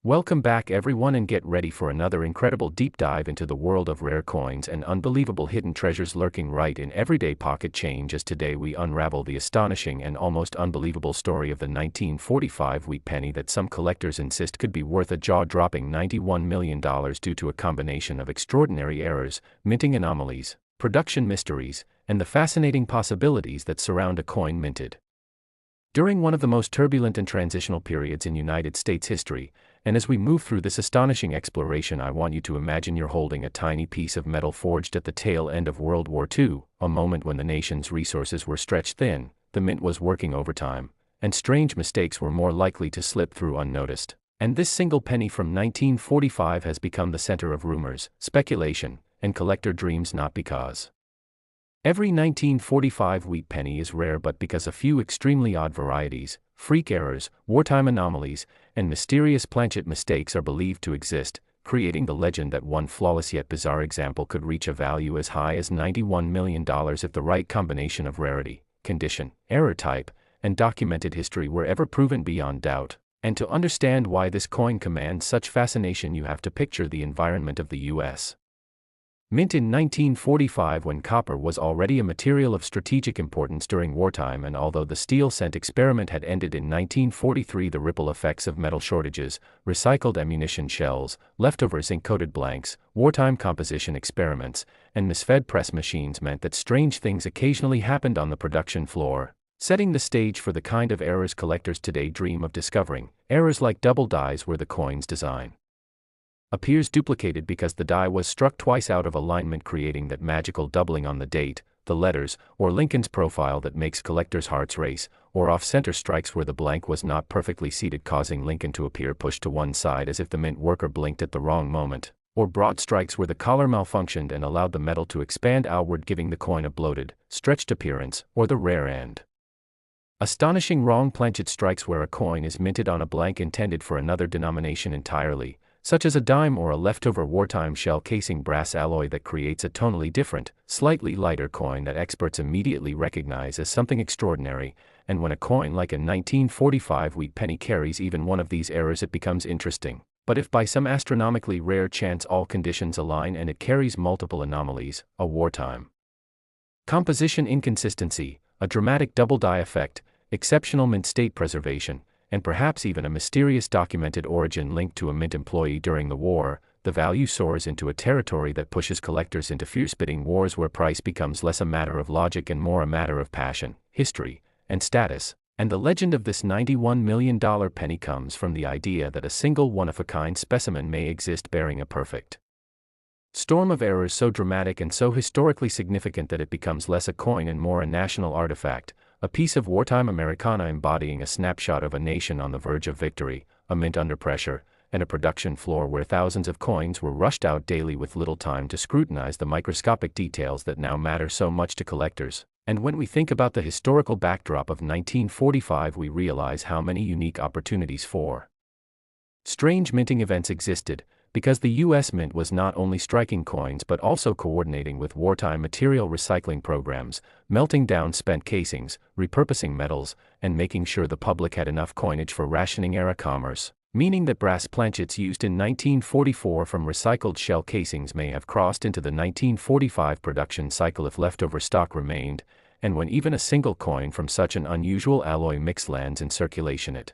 Welcome back everyone, and get ready for another incredible deep dive into the world of rare coins and unbelievable hidden treasures lurking right in everyday pocket change, as today we unravel the astonishing and almost unbelievable story of the 1945 wheat penny that some collectors insist could be worth a jaw-dropping $91 million due to a combination of extraordinary errors, minting anomalies, production mysteries, and the fascinating possibilities that surround a coin minted during one of the most turbulent and transitional periods in United States history. And as we move through this astonishing exploration, I want you to imagine you're holding a tiny piece of metal forged at the tail end of World War II, a moment when the nation's resources were stretched thin, the mint was working overtime, and strange mistakes were more likely to slip through unnoticed. And this single penny from 1945 has become the center of rumors, speculation, and collector dreams, not because every 1945 wheat penny is rare, but because a few extremely odd varieties, freak errors, wartime anomalies, and mysterious planchet mistakes are believed to exist, creating the legend that one flawless yet bizarre example could reach a value as high as $91 million if the right combination of rarity, condition, error type, and documented history were ever proven beyond doubt. And to understand why this coin commands such fascination, you have to picture the environment of the U.S. mint in 1945, when copper was already a material of strategic importance during wartime, and although the steel cent experiment had ended in 1943, the ripple effects of metal shortages, recycled ammunition shells, leftovers ink-coated blanks, wartime composition experiments, and misfed press machines meant that strange things occasionally happened on the production floor, setting the stage for the kind of errors collectors today dream of discovering. Errors like double dies, where the coin's design appears duplicated because the die was struck twice out of alignment, creating that magical doubling on the date, the letters, or Lincoln's profile that makes collectors' hearts race, or off-center strikes where the blank was not perfectly seated, causing Lincoln to appear pushed to one side as if the mint worker blinked at the wrong moment, or broad strikes where the collar malfunctioned and allowed the metal to expand outward, giving the coin a bloated, stretched appearance, or the rare end. Astonishing wrong planchet strikes where a coin is minted on a blank intended for another denomination entirely, such as a dime or a leftover wartime shell casing brass alloy that creates a tonally different, slightly lighter coin that experts immediately recognize as something extraordinary. And when a coin like a 1945 wheat penny carries even one of these errors, it becomes interesting. But if by some astronomically rare chance all conditions align and it carries multiple anomalies, a wartime composition inconsistency, a dramatic double die effect, exceptional mint state preservation, and perhaps even a mysterious documented origin linked to a mint employee during the war, the value soars into a territory that pushes collectors into fierce-bidding wars where price becomes less a matter of logic and more a matter of passion, history, and status. And the legend of this $91 million penny comes from the idea that a single one-of-a-kind specimen may exist bearing a perfect storm of errors so dramatic and so historically significant that it becomes less a coin and more a national artifact, a piece of wartime Americana embodying a snapshot of a nation on the verge of victory, a mint under pressure, and a production floor where thousands of coins were rushed out daily with little time to scrutinize the microscopic details that now matter so much to collectors. And when we think about the historical backdrop of 1945, we realize how many unique opportunities for strange minting events existed, because the U.S. Mint was not only striking coins but also coordinating with wartime material recycling programs, melting down spent casings, repurposing metals, and making sure the public had enough coinage for rationing-era commerce, meaning that brass planchets used in 1944 from recycled shell casings may have crossed into the 1945 production cycle if leftover stock remained, and when even a single coin from such an unusual alloy mix lands in circulation, it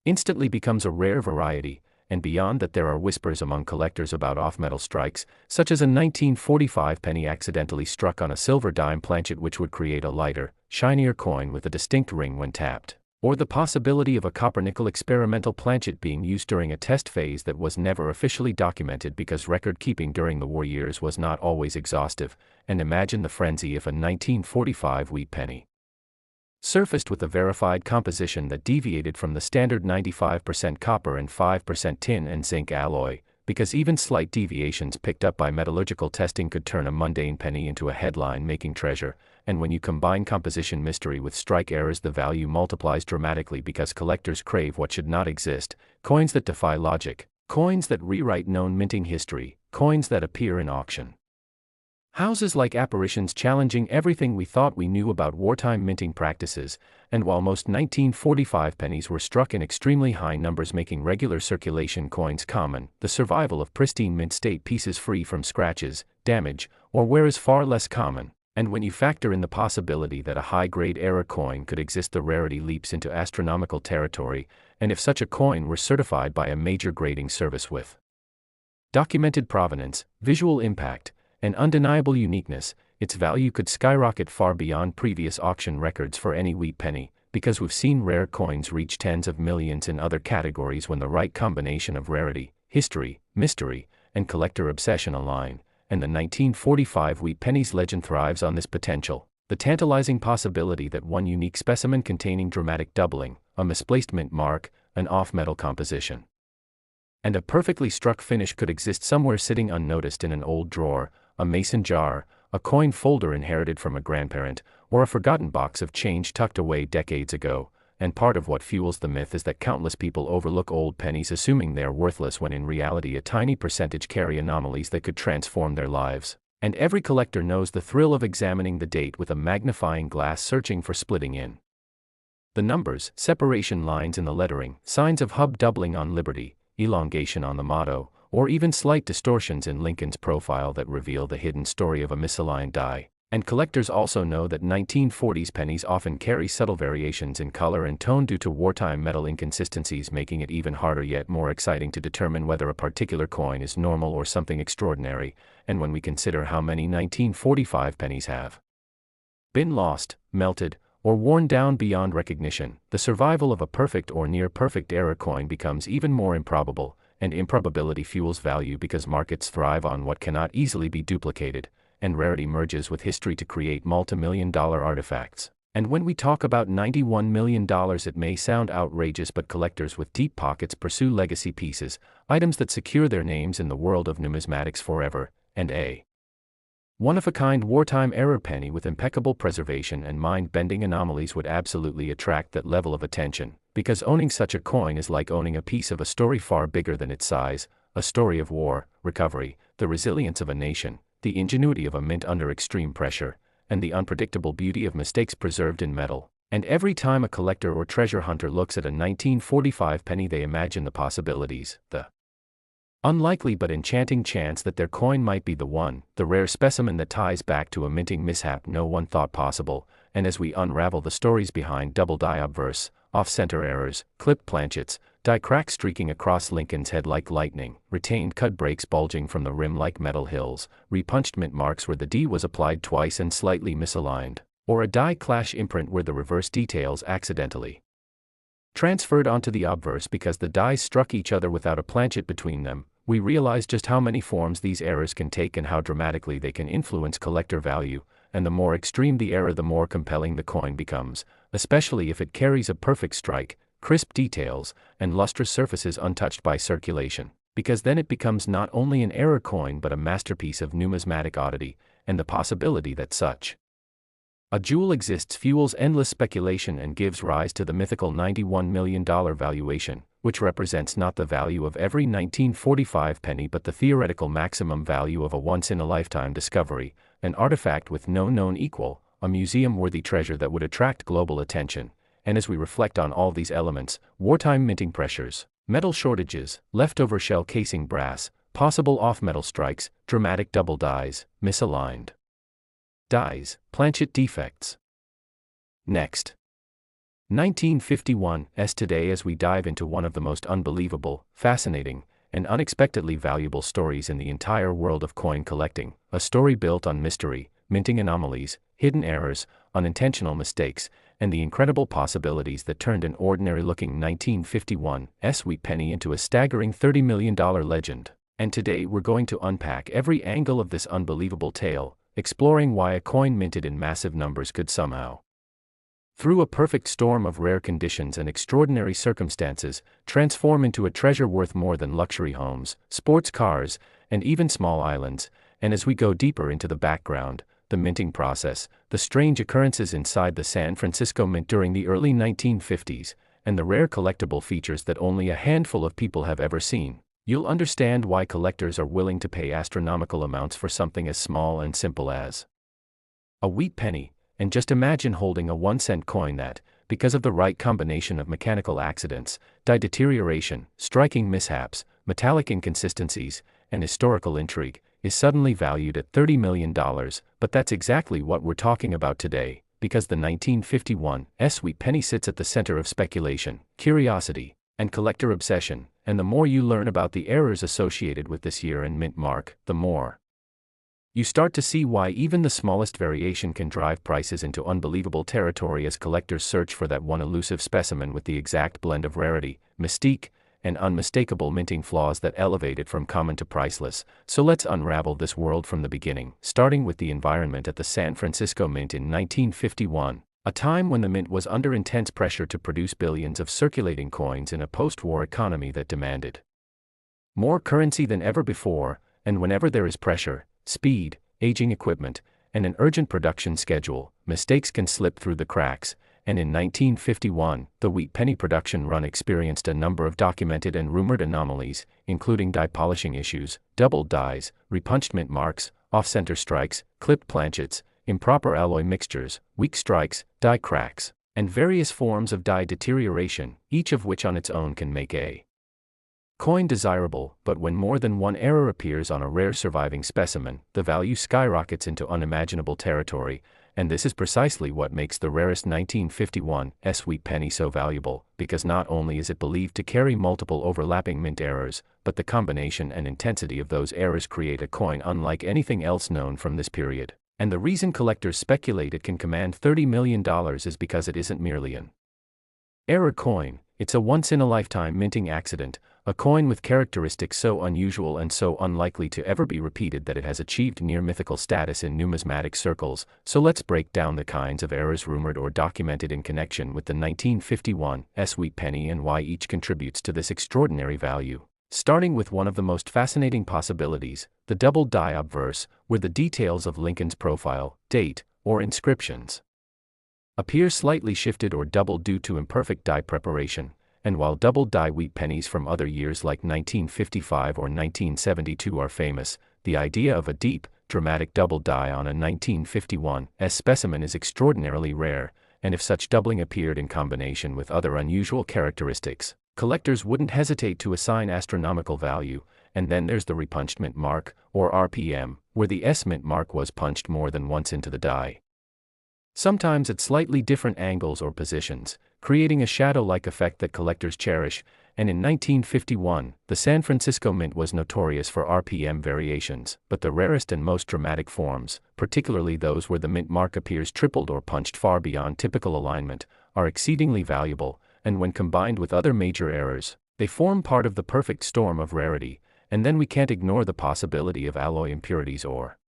instantly becomes a rare variety. And beyond that, there are whispers among collectors about off-metal strikes, such as a 1945 penny accidentally struck on a silver dime planchet which would create a lighter, shinier coin with a distinct ring when tapped, or the possibility of a copper-nickel experimental planchet being used during a test phase that was never officially documented because record-keeping during the war years was not always exhaustive. And imagine the frenzy if a 1945 wheat penny surfaced with a verified composition that deviated from the standard 95% copper and 5% tin and zinc alloy, because even slight deviations picked up by metallurgical testing could turn a mundane penny into a headline-making treasure. And when you combine composition mystery with strike errors, the value multiplies dramatically because collectors crave what should not exist: coins that defy logic, coins that rewrite known minting history, coins that appear in auction Houses like apparitions challenging everything we thought we knew about wartime minting practices, and while most 1945 pennies were struck in extremely high numbers making regular circulation coins common, the survival of pristine mint state pieces free from scratches, damage, or wear is far less common. And when you factor in the possibility that a high-grade error coin could exist, the rarity leaps into astronomical territory, and if such a coin were certified by a major grading service with documented provenance, visual impact, and undeniable uniqueness, its value could skyrocket far beyond previous auction records for any wheat penny, because we've seen rare coins reach tens of millions in other categories when the right combination of rarity, history, mystery, and collector obsession align, and the 1945 wheat pennies legend thrives on this potential, the tantalizing possibility that one unique specimen containing dramatic doubling, a misplaced mint mark, an off-metal composition, and a perfectly struck finish could exist somewhere sitting unnoticed in an old drawer, a mason jar, a coin folder inherited from a grandparent, or a forgotten box of change tucked away decades ago. And part of what fuels the myth is that countless people overlook old pennies assuming they're worthless when in reality a tiny percentage carry anomalies that could transform their lives. And every collector knows the thrill of examining the date with a magnifying glass searching for splitting in the numbers, separation lines in the lettering, signs of hub doubling on Liberty, elongation on the motto, or even slight distortions in Lincoln's profile that reveal the hidden story of a misaligned die. And collectors also know that 1940s pennies often carry subtle variations in color and tone due to wartime metal inconsistencies, making it even harder yet more exciting to determine whether a particular coin is normal or something extraordinary. And when we consider how many 1945 pennies have been lost, melted, or worn down beyond recognition, the survival of a perfect or near-perfect error coin becomes even more improbable, and improbability fuels value because markets thrive on what cannot easily be duplicated, and rarity merges with history to create multi-million-dollar artifacts. And when we talk about $91 million, it may sound outrageous, but collectors with deep pockets pursue legacy pieces, items that secure their names in the world of numismatics forever, and a one-of-a-kind wartime error penny with impeccable preservation and mind-bending anomalies would absolutely attract that level of attention, because owning such a coin is like owning a piece of a story far bigger than its size, a story of war, recovery, the resilience of a nation, the ingenuity of a mint under extreme pressure, and the unpredictable beauty of mistakes preserved in metal. And every time a collector or treasure hunter looks at a 1945 penny, they imagine the possibilities, the unlikely but enchanting chance that their coin might be the one, the rare specimen that ties back to a minting mishap no one thought possible. And as we unravel the stories behind double die obverse, off-center errors, clipped planchets, die cracks streaking across Lincoln's head like lightning, retained cut breaks bulging from the rim like metal hills, repunched mint marks where the D was applied twice and slightly misaligned, or a die clash imprint where the reverse details accidentally transferred onto the obverse because the dies struck each other without a planchet between them, we realize just how many forms these errors can take and how dramatically they can influence collector value. And the more extreme the error, the more compelling the coin becomes, especially if it carries a perfect strike, crisp details, and lustrous surfaces untouched by circulation, because then it becomes not only an error coin but a masterpiece of numismatic oddity, and the possibility that such a jewel exists fuels endless speculation and gives rise to the mythical $91 million valuation, which represents not the value of every 1945 penny but the theoretical maximum value of a once-in-a-lifetime discovery, an artifact with no known equal, a museum-worthy treasure that would attract global attention. And as we reflect on all these elements, wartime minting pressures, metal shortages, leftover shell casing brass, possible off-metal strikes, dramatic double dies, misaligned dies, planchet defects. Next. 1951 today, as we dive into one of the most unbelievable, fascinating, and unexpectedly valuable stories in the entire world of coin collecting, a story built on mystery, minting anomalies, hidden errors, unintentional mistakes, and the incredible possibilities that turned an ordinary-looking 1951 wheat penny into a staggering $30 million legend. And today we're going to unpack every angle of this unbelievable tale, exploring why a coin minted in massive numbers could somehow, through a perfect storm of rare conditions and extraordinary circumstances, transform into a treasure worth more than luxury homes, sports cars, and even small islands. And as we go deeper into the background, the minting process, the strange occurrences inside the San Francisco Mint during the early 1950s, and the rare collectible features that only a handful of people have ever seen, You'll understand why collectors are willing to pay astronomical amounts for something as small and simple as a wheat penny, and just imagine holding a 1-cent coin that, because of the right combination of mechanical accidents, die deterioration, striking mishaps, metallic inconsistencies, and historical intrigue, is suddenly valued at $30 million, but that's exactly what we're talking about today, because the 1951 Wheat Penny sits at the center of speculation, curiosity, and collector obsession, and the more you learn about the errors associated with this year and mint mark, the more you start to see why even the smallest variation can drive prices into unbelievable territory as collectors search for that one elusive specimen with the exact blend of rarity, mystique, and unmistakable minting flaws that elevate it from common to priceless. So let's unravel this world from the beginning, starting with the environment at the San Francisco Mint in 1951, a time when the mint was under intense pressure to produce billions of circulating coins in a post-war economy that demanded more currency than ever before, and whenever there is pressure, speed, aging equipment, and an urgent production schedule, mistakes can slip through the cracks, and in 1951, the wheat penny production run experienced a number of documented and rumored anomalies, including die polishing issues, doubled dies, repunched mint marks, off-center strikes, clipped planchets, improper alloy mixtures, weak strikes, die cracks, and various forms of die deterioration, each of which on its own can make a coin desirable, but when more than one error appears on a rare surviving specimen, the value skyrockets into unimaginable territory, and this is precisely what makes the rarest 1951 Wheat Penny so valuable, because not only is it believed to carry multiple overlapping mint errors, but the combination and intensity of those errors create a coin unlike anything else known from this period. And the reason collectors speculate it can command $30 million is because it isn't merely an error coin, it's a once-in-a-lifetime minting accident, a coin with characteristics so unusual and so unlikely to ever be repeated that it has achieved near-mythical status in numismatic circles. So let's break down the kinds of errors rumored or documented in connection with the 1951 Wheat Penny and why each contributes to this extraordinary value. Starting with one of the most fascinating possibilities, the double die obverse, where the details of Lincoln's profile, date, or inscriptions appear slightly shifted or doubled due to imperfect die preparation. And while double die wheat pennies from other years like 1955 or 1972 are famous, the idea of a deep, dramatic double die on a 1951 specimen is extraordinarily rare, and if such doubling appeared in combination with other unusual characteristics, collectors wouldn't hesitate to assign astronomical value. And then there's the repunched mint mark, or RPM, where the mint mark was punched more than once into the die, sometimes at slightly different angles or positions, creating a shadow-like effect that collectors cherish. And in 1951, the San Francisco Mint was notorious for RPM variations, but the rarest and most dramatic forms, particularly those where the mint mark appears tripled or punched far beyond typical alignment, are exceedingly valuable, and when combined with other major errors, they form part of the perfect storm of rarity. And then we can't ignore the possibility of alloy impurities or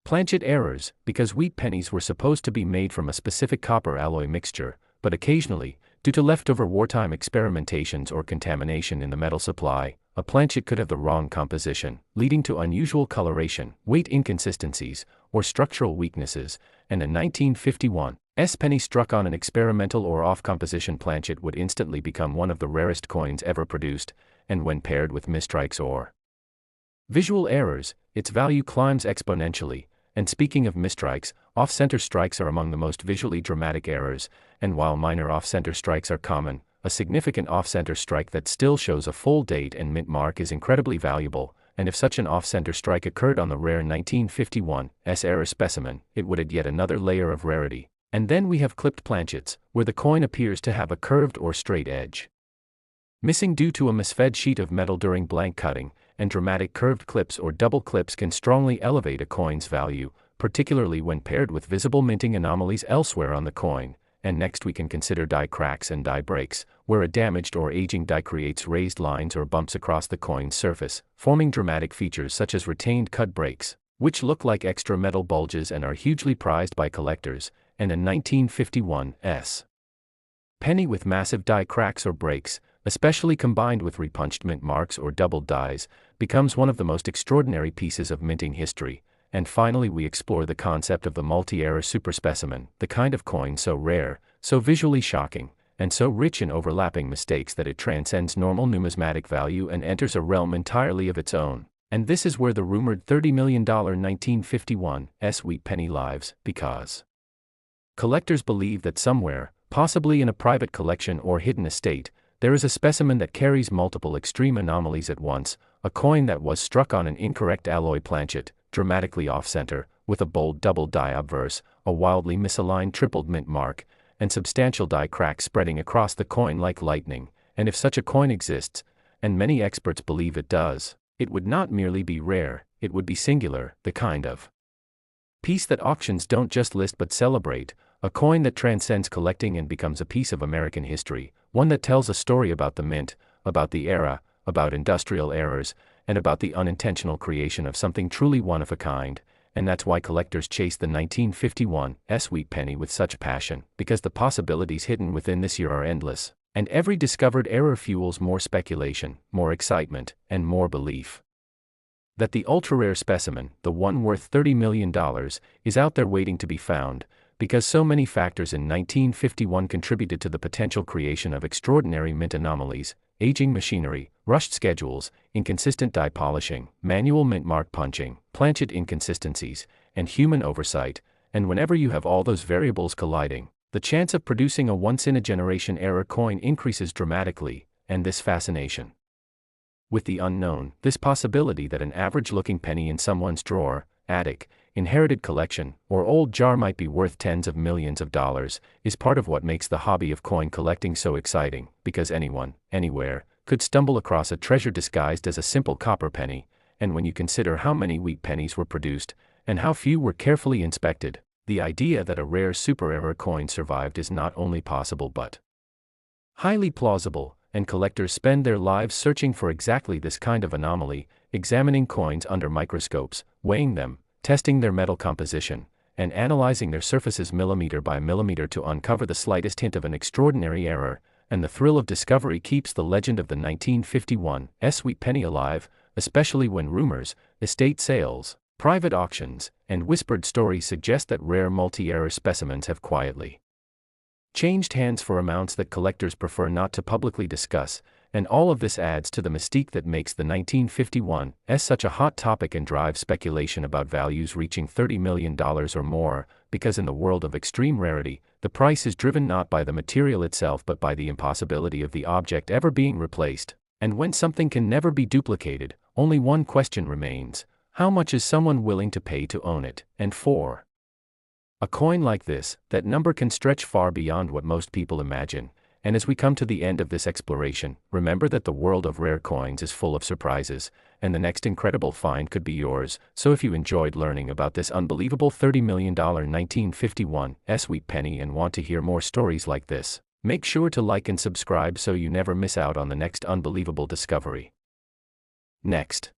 planchet errors, because wheat pennies were supposed to be made from a specific copper alloy mixture, but occasionally, due to leftover wartime experimentations or contamination in the metal supply, a planchet could have the wrong composition, leading to unusual coloration, weight inconsistencies, or structural weaknesses, and a 1951 penny struck on an experimental or off-composition planchet would instantly become one of the rarest coins ever produced, and when paired with mistrikes or visual errors, its value climbs exponentially. And speaking of mistrikes, off-center strikes are among the most visually dramatic errors, and while minor off-center strikes are common, a significant off-center strike that still shows a full date and mint mark is incredibly valuable, and if such an off-center strike occurred on the rare 1951 error specimen, it would add yet another layer of rarity. And then we have clipped planchets, where the coin appears to have a curved or straight edge missing due to a misfed sheet of metal during blank cutting, and dramatic curved clips or double clips can strongly elevate a coin's value, particularly when paired with visible minting anomalies elsewhere on the coin. And next we can consider die cracks and die breaks, where a damaged or aging die creates raised lines or bumps across the coin's surface, forming dramatic features such as retained cut breaks, which look like extra metal bulges and are hugely prized by collectors. And a 1951 penny with massive die cracks or breaks, especially combined with repunched mint marks or doubled dies, becomes one of the most extraordinary pieces of minting history. And finally we explore the concept of the multi-error superspecimen, the kind of coin so rare, so visually shocking, and so rich in overlapping mistakes that it transcends normal numismatic value and enters a realm entirely of its own. And this is where the rumored $30 million 1951 Wheat Penny lives, because collectors believe that somewhere, possibly in a private collection or hidden estate, there is a specimen that carries multiple extreme anomalies at once, a coin that was struck on an incorrect alloy planchet, dramatically off-center, with a bold double die obverse, a wildly misaligned tripled mint mark, and substantial die cracks spreading across the coin like lightning. And if such a coin exists, and many experts believe it does, it would not merely be rare, it would be singular, the kind of piece that auctions don't just list but celebrate, a coin that transcends collecting and becomes a piece of American history, one that tells a story about the mint, about the era, about industrial errors, and about the unintentional creation of something truly one of a kind. And that's why collectors chase the 1951 Wheat Penny with such passion, because the possibilities hidden within this year are endless, and every discovered error fuels more speculation, more excitement, and more belief that the ultra-rare specimen, the one worth $30 million, is out there waiting to be found, because so many factors in 1951 contributed to the potential creation of extraordinary mint anomalies: aging machinery, rushed schedules, inconsistent die polishing, manual mint mark punching, planchet inconsistencies, and human oversight. And whenever you have all those variables colliding, the chance of producing a once-in-a-generation error coin increases dramatically. And this fascination with the unknown, this possibility that an average-looking penny in someone's drawer, attic, inherited collection, or old jar might be worth tens of millions of dollars, is part of what makes the hobby of coin collecting so exciting, because anyone, anywhere, could stumble across a treasure disguised as a simple copper penny. And when you consider how many wheat pennies were produced, and how few were carefully inspected, the idea that a rare super error coin survived is not only possible but highly plausible. And collectors spend their lives searching for exactly this kind of anomaly, examining coins under microscopes, weighing them, testing their metal composition, and analyzing their surfaces millimeter by millimeter to uncover the slightest hint of an extraordinary error. And the thrill of discovery keeps the legend of the 1951 Wheat Penny alive, especially when rumors, estate sales, private auctions, and whispered stories suggest that rare multi-error specimens have quietly changed hands for amounts that collectors prefer not to publicly discuss. And all of this adds to the mystique that makes the 1951 such a hot topic and drives speculation about values reaching $30 million or more, because in the world of extreme rarity, the price is driven not by the material itself but by the impossibility of the object ever being replaced. And when something can never be duplicated, only one question remains: how much is someone willing to pay to own it? And for a coin like this, that number can stretch far beyond what most people imagine. And as we come to the end of this exploration, remember that the world of rare coins is full of surprises, and the next incredible find could be yours. So if you enjoyed learning about this unbelievable $30 million 1951 Wheat Penny and want to hear more stories like this, make sure to like and subscribe so you never miss out on the next unbelievable discovery. Next,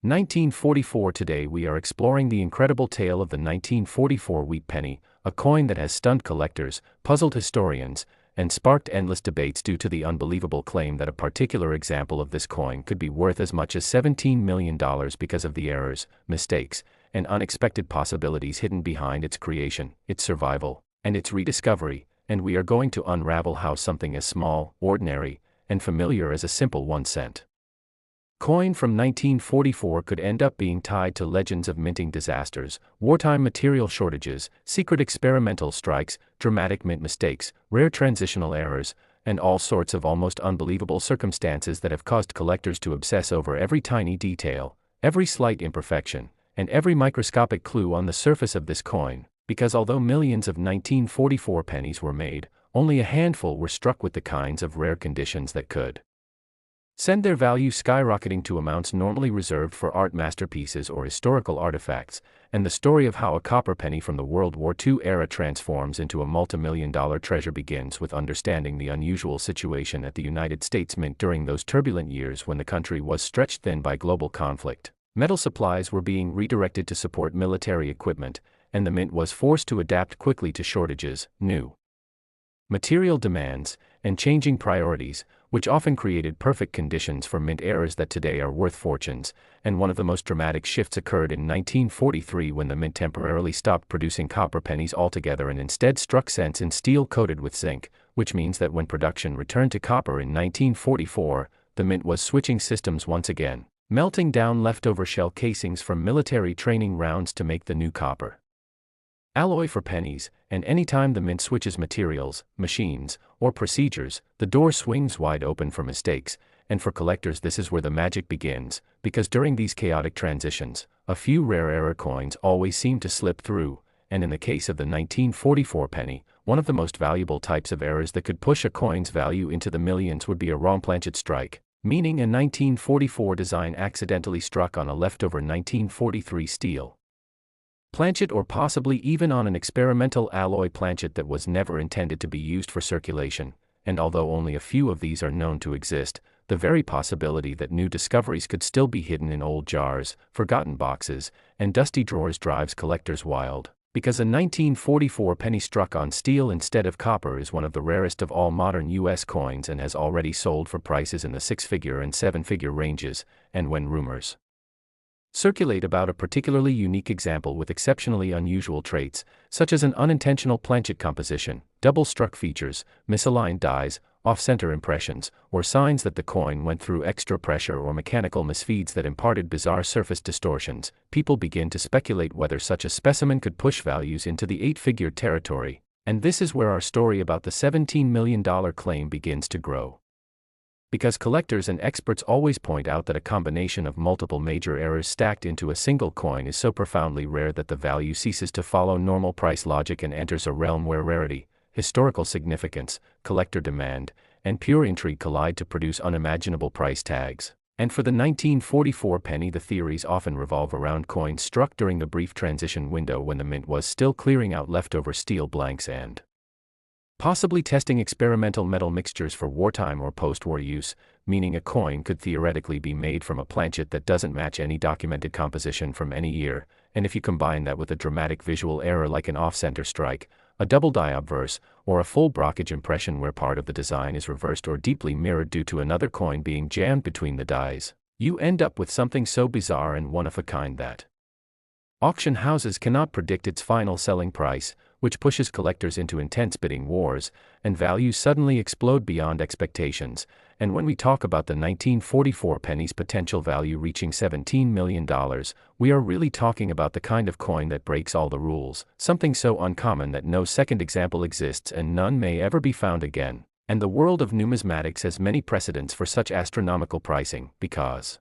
1944. Today we are exploring the incredible tale of the 1944 Wheat Penny, a coin that has stunned collectors, puzzled historians, and sparked endless debates due to the unbelievable claim that a particular example of this coin could be worth as much as $17 million because of the errors, mistakes, and unexpected possibilities hidden behind its creation, its survival, and its rediscovery. And we are going to unravel how something as small, ordinary, and familiar as a simple 1-cent coin from 1944 could end up being tied to legends of minting disasters, wartime material shortages, secret experimental strikes, dramatic mint mistakes, rare transitional errors, and all sorts of almost unbelievable circumstances that have caused collectors to obsess over every tiny detail, every slight imperfection, and every microscopic clue on the surface of this coin. Because although millions of 1944 pennies were made, only a handful were struck with the kinds of rare conditions that could send their value skyrocketing to amounts normally reserved for art masterpieces or historical artifacts. And the story of how a copper penny from the World War II era transforms into a multi-million-dollar treasure begins with understanding the unusual situation at the United States Mint during those turbulent years when the country was stretched thin by global conflict. Metal supplies were being redirected to support military equipment, and the mint was forced to adapt quickly to shortages, new material demands, and changing priorities, which often created perfect conditions for mint errors that today are worth fortunes. And one of the most dramatic shifts occurred in 1943 when the mint temporarily stopped producing copper pennies altogether and instead struck cents in steel coated with zinc, which means that when production returned to copper in 1944, the mint was switching systems once again, melting down leftover shell casings from military training rounds to make the new copper alloy for pennies, and anytime the mint switches materials, machines, or procedures, the door swings wide open for mistakes, and for collectors this is where the magic begins, because during these chaotic transitions, a few rare error coins always seem to slip through, and in the case of the 1944 penny, one of the most valuable types of errors that could push a coin's value into the millions would be a wrong planchet strike, meaning a 1944 design accidentally struck on a leftover 1943 steel planchet or possibly even on an experimental alloy planchet that was never intended to be used for circulation, and although only a few of these are known to exist, the very possibility that new discoveries could still be hidden in old jars, forgotten boxes, and dusty drawers drives collectors wild, because a 1944 penny struck on steel instead of copper is one of the rarest of all modern US coins and has already sold for prices in the six-figure and seven-figure ranges, and when rumors circulate about a particularly unique example with exceptionally unusual traits, such as an unintentional planchet composition, double-struck features, misaligned dies, off-center impressions, or signs that the coin went through extra pressure or mechanical misfeeds that imparted bizarre surface distortions, people begin to speculate whether such a specimen could push values into the eight-figure territory, and this is where our story about the $17 million claim begins to grow. Because collectors and experts always point out that a combination of multiple major errors stacked into a single coin is so profoundly rare that the value ceases to follow normal price logic and enters a realm where rarity, historical significance, collector demand, and pure intrigue collide to produce unimaginable price tags. And for the 1944 penny, the theories often revolve around coins struck during the brief transition window when the mint was still clearing out leftover steel blanks and possibly testing experimental metal mixtures for wartime or post-war use, meaning a coin could theoretically be made from a planchet that doesn't match any documented composition from any year, and if you combine that with a dramatic visual error like an off-center strike, a double die obverse, or a full blockage impression where part of the design is reversed or deeply mirrored due to another coin being jammed between the dies, you end up with something so bizarre and one-of-a-kind that auction houses cannot predict its final selling price, which pushes collectors into intense bidding wars, and values suddenly explode beyond expectations. And when we talk about the 1944 penny's potential value reaching $17 million, we are really talking about the kind of coin that breaks all the rules, something so uncommon that no second example exists and none may ever be found again. And the world of numismatics has many precedents for such astronomical pricing, because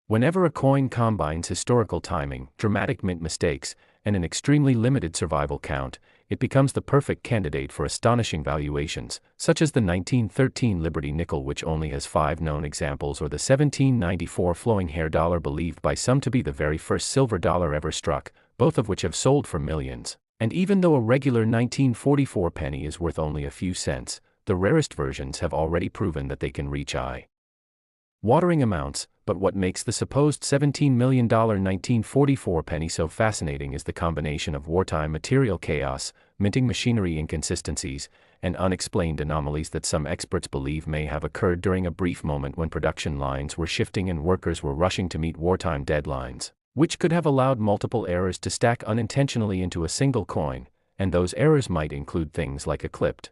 whenever a coin combines historical timing, dramatic mint mistakes, and an extremely limited survival count, it becomes the perfect candidate for astonishing valuations, such as the 1913 Liberty nickel, which only has 5 known examples, or the 1794 flowing hair dollar, believed by some to be the very first silver dollar ever struck, both of which have sold for millions. And even though a regular 1944 penny is worth only a few cents, the rarest versions have already proven that they can reach eye-watering amounts. But what makes the supposed $17 million 1944 penny so fascinating is the combination of wartime material chaos, minting machinery inconsistencies, and unexplained anomalies that some experts believe may have occurred during a brief moment when production lines were shifting and workers were rushing to meet wartime deadlines, which could have allowed multiple errors to stack unintentionally into a single coin, and those errors might include things like a clipped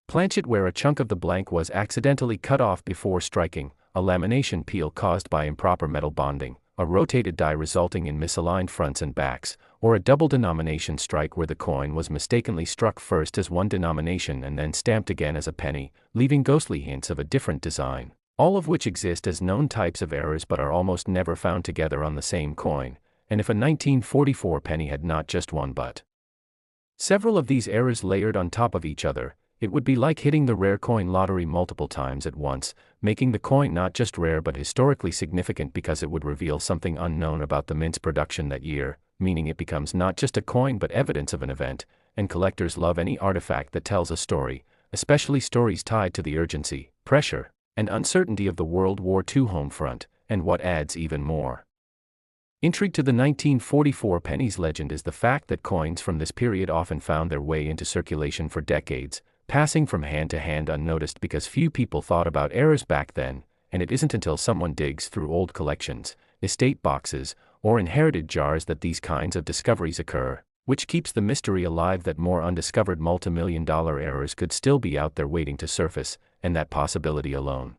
planchet where a chunk of the blank was accidentally cut off before striking, a lamination peel caused by improper metal bonding, a rotated die resulting in misaligned fronts and backs, or a double denomination strike where the coin was mistakenly struck first as one denomination and then stamped again as a penny, leaving ghostly hints of a different design, all of which exist as known types of errors but are almost never found together on the same coin. And if a 1944 penny had not just one but several of these errors layered on top of each other, it would be like hitting the rare coin lottery multiple times at once, making the coin not just rare but historically significant because it would reveal something unknown about the mint's production that year, meaning it becomes not just a coin but evidence of an event, and collectors love any artifact that tells a story, especially stories tied to the urgency, pressure, and uncertainty of the World War II home front. And what adds even more intrigue to the 1944 penny's legend is the fact that coins from this period often found their way into circulation for decades, passing from hand to hand unnoticed because few people thought about errors back then, and it isn't until someone digs through old collections, estate boxes, or inherited jars that these kinds of discoveries occur. which keeps the mystery alive that more undiscovered multimillion-dollar errors could still be out there waiting to surface, and that possibility alone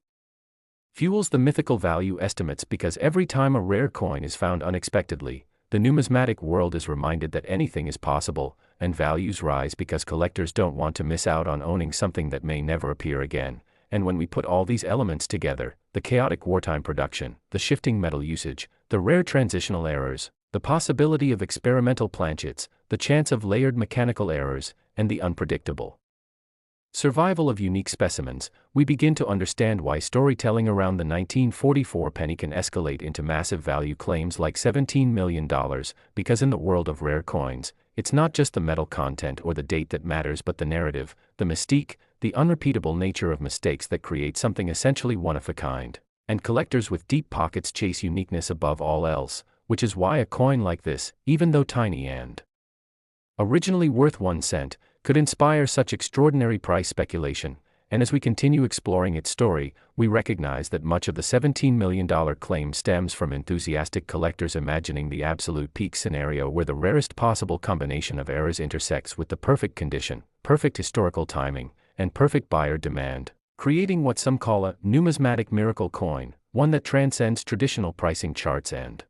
fuels the mythical value estimates, because every time a rare coin is found unexpectedly, the numismatic world is reminded that anything is possible, and values rise because collectors don't want to miss out on owning something that may never appear again. And when we put all these elements together, the chaotic wartime production, the shifting metal usage, the rare transitional errors, the possibility of experimental planchets, the chance of layered mechanical errors, and the unpredictable survival of unique specimens, we begin to understand why storytelling around the 1944 penny can escalate into massive value claims like $17 million, because in the world of rare coins, it's not just the metal content or the date that matters, but the narrative, the mystique, the unrepeatable nature of mistakes that create something essentially one of a kind. And collectors with deep pockets chase uniqueness above all else, which is why a coin like this, even though tiny and originally worth 1 cent, could inspire such extraordinary price speculation. And as we continue exploring its story, we recognize that much of the $17 million claim stems from enthusiastic collectors imagining the absolute peak scenario where the rarest possible combination of errors intersects with the perfect condition, perfect historical timing, and perfect buyer demand, creating what some call a numismatic miracle coin, one that transcends traditional pricing charts and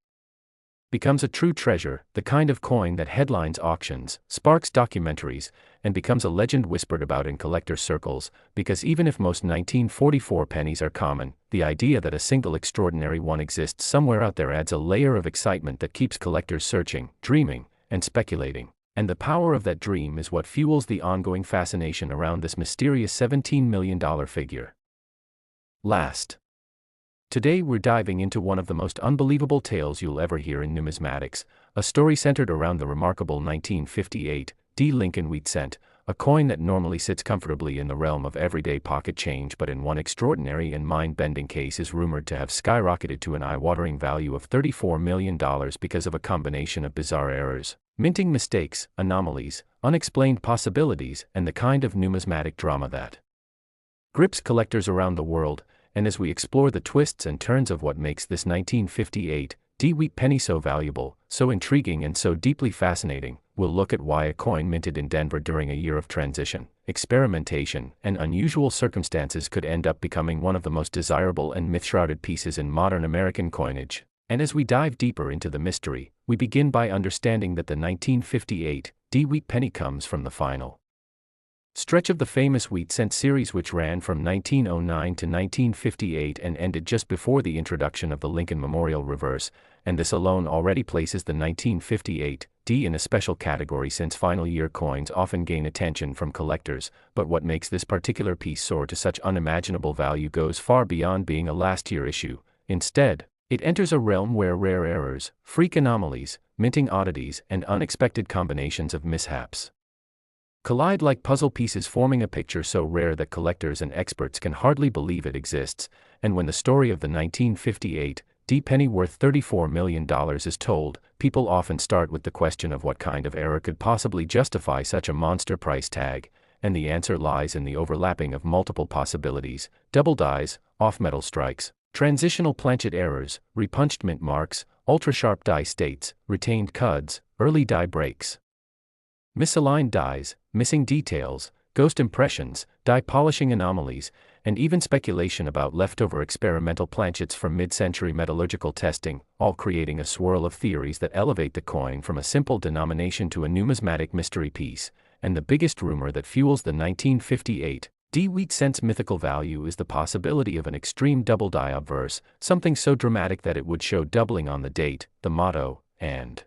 becomes a true treasure, the kind of coin that headlines auctions, sparks documentaries, and becomes a legend whispered about in collector circles, because even if most 1944 pennies are common, the idea that a single extraordinary one exists somewhere out there adds a layer of excitement that keeps collectors searching, dreaming, and speculating. And the power of that dream is what fuels the ongoing fascination around this mysterious $17 million figure. Today we're diving into one of the most unbelievable tales you'll ever hear in numismatics, a story centered around the remarkable 1958 D. Lincoln Wheat Cent, a coin that normally sits comfortably in the realm of everyday pocket change, but in one extraordinary and mind-bending case is rumored to have skyrocketed to an eye-watering value of $34 million because of a combination of bizarre errors, minting mistakes, anomalies, unexplained possibilities, and the kind of numismatic drama that grips collectors around the world. And as we explore the twists and turns of what makes this 1958 D. Wheat Penny so valuable, so intriguing, and so deeply fascinating, we'll look at why a coin minted in Denver during a year of transition, experimentation, and unusual circumstances could end up becoming one of the most desirable and myth-shrouded pieces in modern American coinage. And as we dive deeper into the mystery, we begin by understanding that the 1958 D. Wheat Penny comes from the final stretch of the famous Wheat Cent series, which ran from 1909 to 1958 and ended just before the introduction of the Lincoln Memorial Reverse, and this alone already places the 1958 D in a special category, since final year coins often gain attention from collectors. But what makes this particular piece soar to such unimaginable value goes far beyond being a last year issue. Instead, it enters a realm where rare errors, freak anomalies, minting oddities, and unexpected combinations of mishaps collide like puzzle pieces, forming a picture so rare that collectors and experts can hardly believe it exists. And when the story of the 1958 D. penny worth $34 million is told, people often start with the question of what kind of error could possibly justify such a monster price tag, and the answer lies in the overlapping of multiple possibilities: double dies, off-metal strikes, transitional planchet errors, repunched mint marks, ultra-sharp die states, retained cuds, early die breaks, misaligned dies, missing details, ghost impressions, die polishing anomalies, and even speculation about leftover experimental planchets from mid-century metallurgical testing, all creating a swirl of theories that elevate the coin from a simple denomination to a numismatic mystery piece. And the biggest rumor that fuels the 1958 D. Wheat Cent's mythical value is the possibility of an extreme double die obverse, something so dramatic that it would show doubling on the date, the motto, and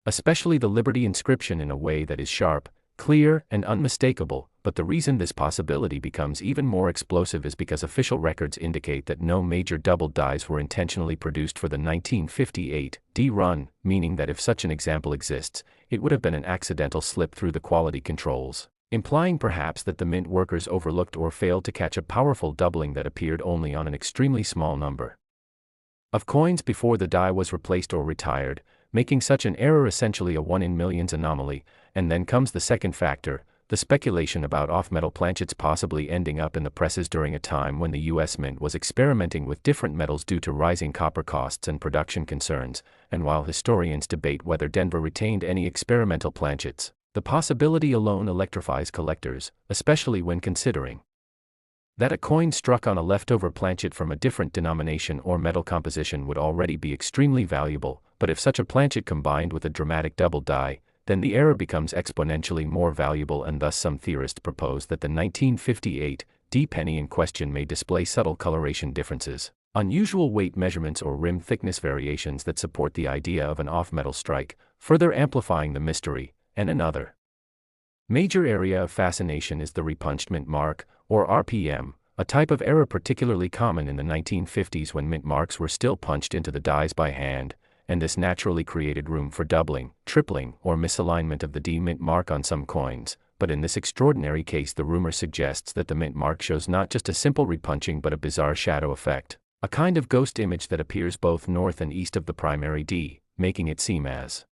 especially the Liberty inscription, in a way that is sharp, clear, and unmistakable. But the reason this possibility becomes even more explosive is because official records indicate that no major double dies were intentionally produced for the 1958 D run, meaning that if such an example exists, it would have been an accidental slip through the quality controls, implying perhaps that the mint workers overlooked or failed to catch a powerful doubling that appeared only on an extremely small number of coins before the die was replaced or retired, making such an error essentially a 1 in millions anomaly. And then comes the second factor, the speculation about off-metal planchets possibly ending up in the presses during a time when the U.S. Mint was experimenting with different metals due to rising copper costs and production concerns, and while historians debate whether Denver retained any experimental planchets, the possibility alone electrifies collectors, especially when considering that a coin struck on a leftover planchet from a different denomination or metal composition would already be extremely valuable, but if such a planchet combined with a dramatic double die, then the error becomes exponentially more valuable, and thus some theorists propose that the 1958 D penny in question may display subtle coloration differences, unusual weight measurements or rim thickness variations that support the idea of an off-metal strike, further amplifying the mystery. And another major area of fascination is the repunched mint mark, or RPM, a type of error particularly common in the 1950s when mint marks were still punched into the dies by hand, and this naturally created room for doubling, tripling, or misalignment of the D mint mark on some coins. But in this extraordinary case, the rumor suggests that the mint mark shows not just a simple repunching but a bizarre shadow effect, a kind of ghost image that appears both north and east of the primary D, making it seem as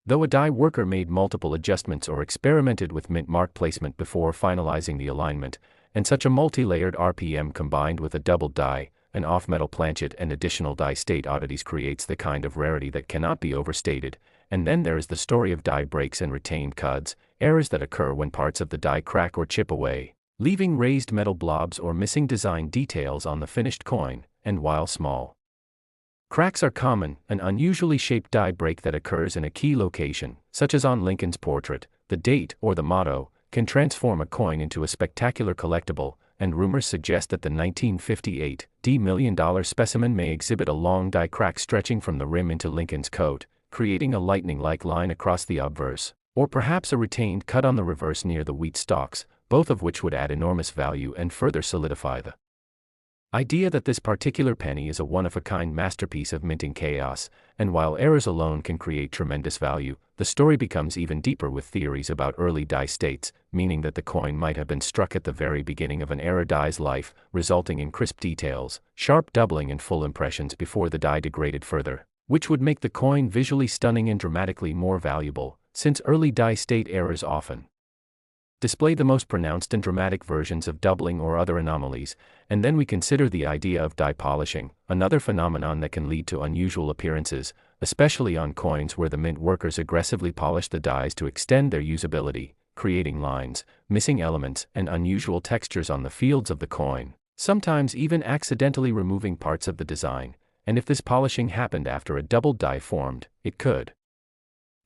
though a die worker made multiple adjustments or experimented with mint mark placement before finalizing the alignment, and such a multi-layered RPM combined with a doubled die, an off-metal planchet and additional die state oddities creates the kind of rarity that cannot be overstated. And then there is the story of die breaks and retained cuds, errors that occur when parts of the die crack or chip away, leaving raised metal blobs or missing design details on the finished coin. And while small cracks are common, an unusually shaped die break that occurs in a key location, such as on Lincoln's portrait, the date, or the motto, can transform a coin into a spectacular collectible, and rumors suggest that the 1958 D $1 million specimen may exhibit a long die crack stretching from the rim into Lincoln's coat, creating a lightning-like line across the obverse, or perhaps a retained cut on the reverse near the wheat stalks, both of which would add enormous value and further solidify the idea that this particular penny is a one-of-a-kind masterpiece of minting chaos. And while errors alone can create tremendous value, the story becomes even deeper with theories about early die states, meaning that the coin might have been struck at the very beginning of an error die's life, resulting in crisp details, sharp doubling and full impressions before the die degraded further, which would make the coin visually stunning and dramatically more valuable, since early die state errors often display the most pronounced and dramatic versions of doubling or other anomalies. And then we consider the idea of die polishing, another phenomenon that can lead to unusual appearances, especially on coins where the mint workers aggressively polish the dies to extend their usability, creating lines, missing elements, and unusual textures on the fields of the coin, sometimes even accidentally removing parts of the design. And if this polishing happened after a doubled die formed, it could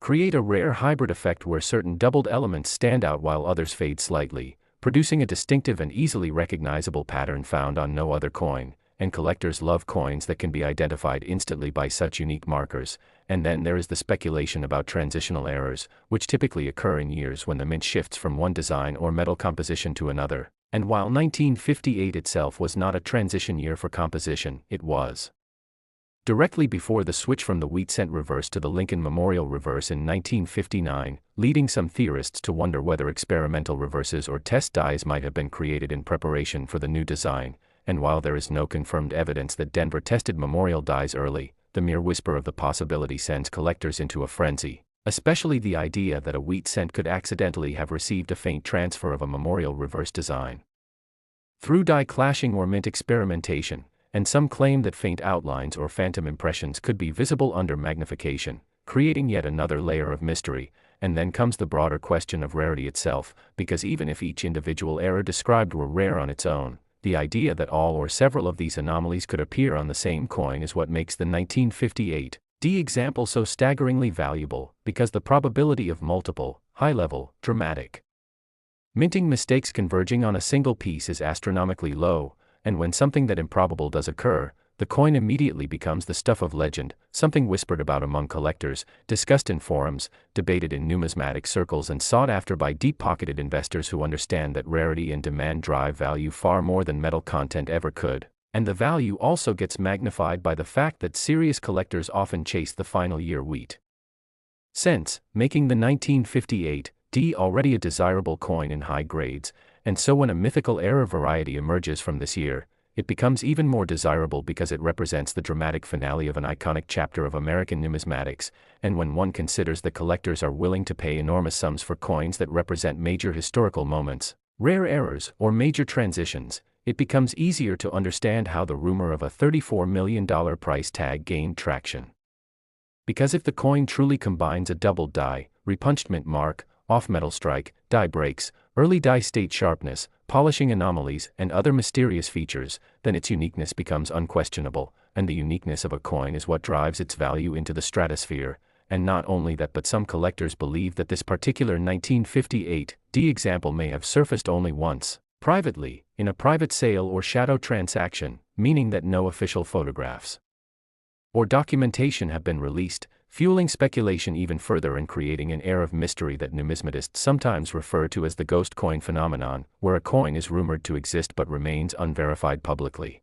create a rare hybrid effect where certain doubled elements stand out while others fade slightly, producing a distinctive and easily recognizable pattern found on no other coin. And collectors love coins that can be identified instantly by such unique markers. And then there is the speculation about transitional errors, which typically occur in years when the mint shifts from one design or metal composition to another. And while 1958 itself was not a transition year for composition, it was directly before the switch from the wheat cent reverse to the Lincoln Memorial reverse in 1959, leading some theorists to wonder whether experimental reverses or test dies might have been created in preparation for the new design. And while there is no confirmed evidence that Denver tested Memorial dies early, the mere whisper of the possibility sends collectors into a frenzy, especially the idea that a wheat cent could accidentally have received a faint transfer of a Memorial reverse design through die clashing or mint experimentation. And some claim that faint outlines or phantom impressions could be visible under magnification, creating yet another layer of mystery. And then comes the broader question of rarity itself, because even if each individual error described were rare on its own, the idea that all or several of these anomalies could appear on the same coin is what makes the 1958 D example so staggeringly valuable, because the probability of multiple, high-level, dramatic minting mistakes converging on a single piece is astronomically low. And when something that improbable does occur, the coin immediately becomes the stuff of legend, something whispered about among collectors, discussed in forums, debated in numismatic circles, and sought after by deep-pocketed investors who understand that rarity and demand drive value far more than metal content ever could. And the value also gets magnified by the fact that serious collectors often chase the final year wheat cents, making the 1958 D already a desirable coin in high grades. And so when a mythical error variety emerges from this year, it becomes even more desirable because it represents the dramatic finale of an iconic chapter of American numismatics, and when one considers that collectors are willing to pay enormous sums for coins that represent major historical moments, rare errors, or major transitions, it becomes easier to understand how the rumor of a $34 million price tag gained traction. Because if the coin truly combines a doubled die, repunched mint mark, off-metal strike, die breaks, early die state sharpness, polishing anomalies, and other mysterious features, then its uniqueness becomes unquestionable, and the uniqueness of a coin is what drives its value into the stratosphere. And not only that, but some collectors believe that this particular 1958 D example may have surfaced only once, privately, in a private sale or shadow transaction, meaning that no official photographs or documentation have been released, fueling speculation even further and creating an air of mystery that numismatists sometimes refer to as the ghost coin phenomenon, where a coin is rumored to exist but remains unverified publicly.